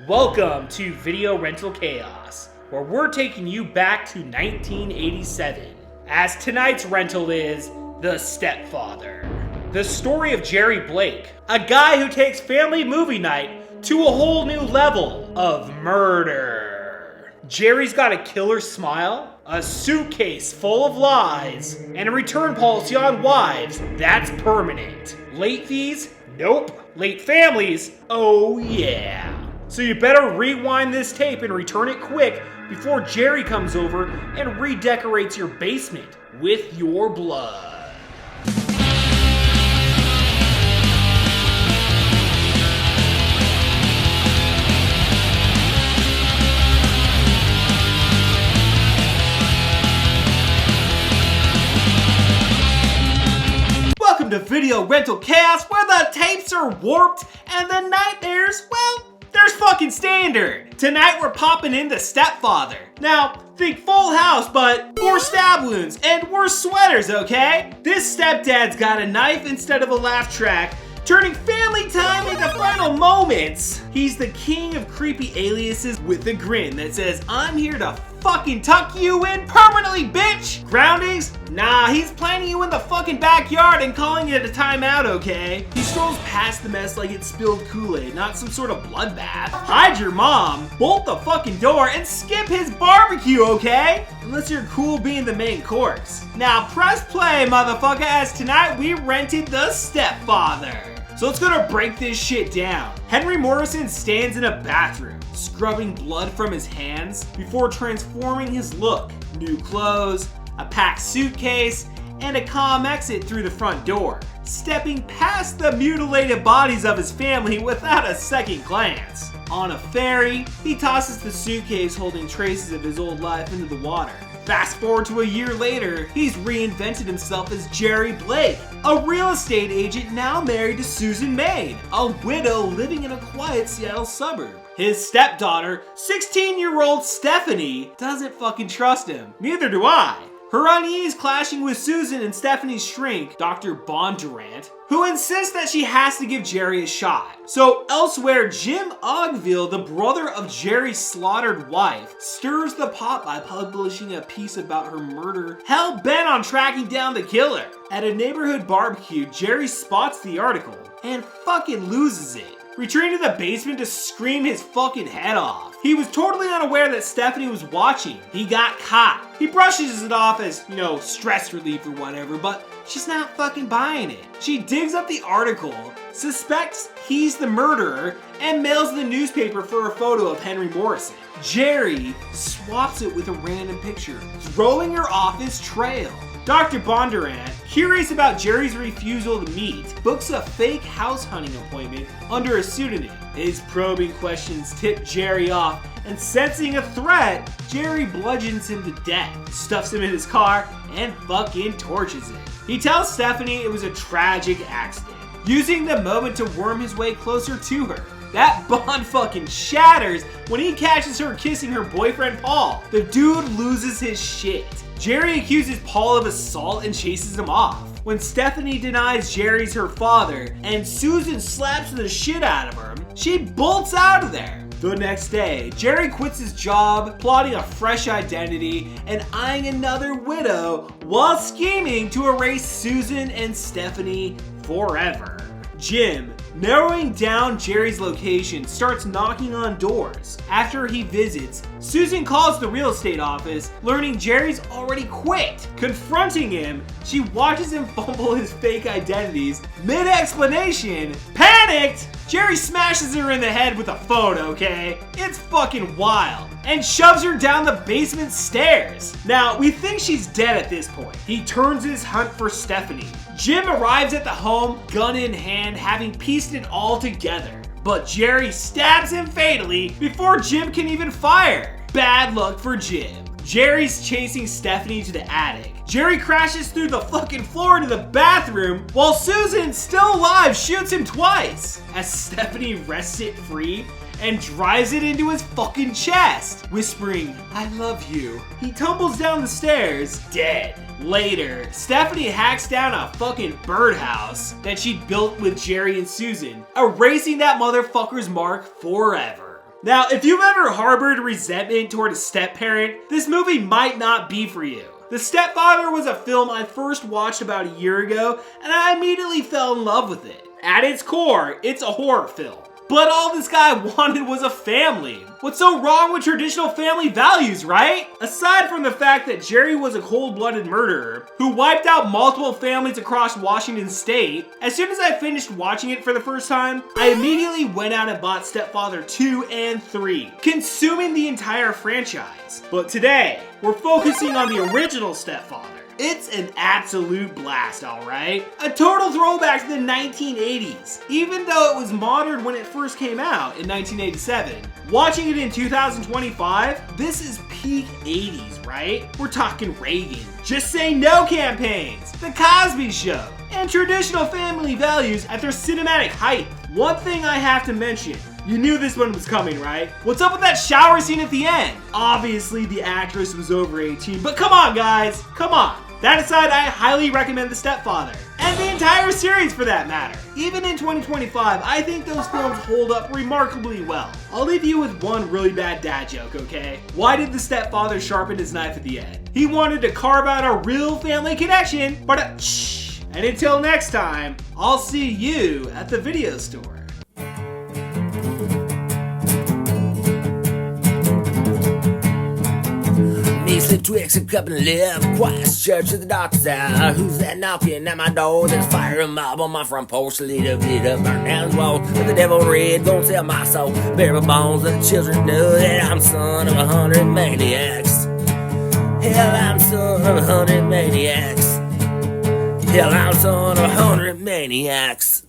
Welcome to Video Rental Chaos, where we're taking you back to 1987, as tonight's rental is The Stepfather. The story of Jerry Blake, a guy who takes family movie night to a whole new level of murder. Jerry's got a killer smile, a suitcase full of lies, and a return policy on wives that's permanent. Late fees? Nope. Late families? Oh yeah. So you better rewind this tape and return it quick before Jerry comes over and redecorates your basement with your blood. Welcome to Video Rental Chaos, where the tapes are warped and the nightmares, well, there's fucking standard. Tonight we're popping in The Stepfather. Now, think Full House, but more stab wounds and worse sweaters, okay? This stepdad's got a knife instead of a laugh track, turning family time into final moments. He's the king of creepy aliases with a grin that says, I'm here to fucking tuck you in permanently, bitch! Groundings? Nah, he's planting you in the fucking backyard and calling it a timeout, okay? He strolls past the mess like it's spilled Kool-Aid, not some sort of bloodbath. Hide your mom, bolt the fucking door, and skip his barbecue, okay? Unless you're cool being the main course. Now press play, motherfucker, as tonight we rented The Stepfather. So let's go to break this shit down. Henry Morrison stands in a bathroom, scrubbing blood from his hands before transforming his look. New clothes, a packed suitcase, and a calm exit through the front door, stepping past the mutilated bodies of his family without a second glance. On a ferry, he tosses the suitcase holding traces of his old life into the water. Fast forward to a year later, he's reinvented himself as Jerry Blake, a real estate agent now married to Susan Maid, a widow living in a quiet Seattle suburb. His stepdaughter, 16-year-old Stephanie, doesn't fucking trust him. Neither do I. Her unease clashing with Susan and Stephanie's shrink, Dr. Bondurant, who insists that she has to give Jerry a shot. So elsewhere, Jim Ogville, the brother of Jerry's slaughtered wife, stirs the pot by publishing a piece about her murder, hell-bent on tracking down the killer. At a neighborhood barbecue, Jerry spots the article and fucking loses it, retreating to the basement to scream his fucking head off. He was totally unaware that Stephanie was watching. He got caught. He brushes it off as, stress relief or whatever, but she's not fucking buying it. She digs up the article, suspects he's the murderer, and mails the newspaper for a photo of Henry Morrison. Jerry swaps it with a random picture, throwing her off his trail. Dr. Bondurant, curious about Jerry's refusal to meet, books a fake house hunting appointment under a pseudonym. His probing questions tip Jerry off, and sensing a threat, Jerry bludgeons him to death, stuffs him in his car, and fucking torches it. He tells Stephanie it was a tragic accident, using the moment to worm his way closer to her. That bond fucking shatters when he catches her kissing her boyfriend Paul. The dude loses his shit. Jerry accuses Paul of assault and chases him off. When Stephanie denies Jerry's her father and Susan slaps the shit out of her, she bolts out of there. The next day, Jerry quits his job, plotting a fresh identity and eyeing another widow while scheming to erase Susan and Stephanie forever. Jim, narrowing down Jerry's location, starts knocking on doors. After he visits, Susan calls the real estate office, learning Jerry's already quit. Confronting him, she watches him fumble his fake identities. Mid-explanation, panicked, Jerry smashes her in the head with a phone, okay? It's fucking wild. And shoves her down the basement stairs. Now, we think she's dead at this point. He turns his hunt for Stephanie. Jim arrives at the home, gun in hand, having pieced it all together. But Jerry stabs him fatally before Jim can even fire. Bad luck for Jim. Jerry's chasing Stephanie to the attic. Jerry crashes through the fucking floor into the bathroom while Susan, still alive, shoots him twice. As Stephanie wrests it free and drives it into his fucking chest, whispering, I love you. He tumbles down the stairs, dead. Later, Stephanie hacks down a fucking birdhouse that she built with Jerry and Susan, erasing that motherfucker's mark forever. Now, if you've ever harbored resentment toward a step-parent, this movie might not be for you. The Stepfather was a film I first watched about a year ago, and I immediately fell in love with it. At its core, it's a horror film. But all this guy wanted was a family. What's so wrong with traditional family values, right? Aside from the fact that Jerry was a cold-blooded murderer who wiped out multiple families across Washington state, as soon as I finished watching it for the first time, I immediately went out and bought Stepfather 2 and 3, consuming the entire franchise. But today, we're focusing on the original Stepfather. It's an absolute blast, alright? A total throwback to the 1980s, even though it was modern when it first came out in 1987. Watching it in 2025, this is peak 80s, right? We're talking Reagan, Just Say No campaigns, The Cosby Show, and traditional family values at their cinematic height. One thing I have to mention, you knew this one was coming, right? What's up with that shower scene at the end? Obviously the actress was over 18, but come on guys, come on. That aside, I highly recommend The Stepfather, and the entire series for that matter. Even in 2025, I think those films hold up remarkably well. I'll leave you with one really bad dad joke, okay? Why did the Stepfather sharpen his knife at the end? He wanted to carve out a real family connection, but shh. And until next time, I'll see you at the video store. Slip Twix, a cup and live. Christ Church to the doctor's out. Who's that knocking at my door? There's fire and mob on my front porch. Lit up, burn down the wall. With the devil red, gonna sell my soul. Bury my bones, let the children know that I'm son of 100 maniacs. Hell, I'm son of 100 maniacs. Hell, I'm son of 100 maniacs.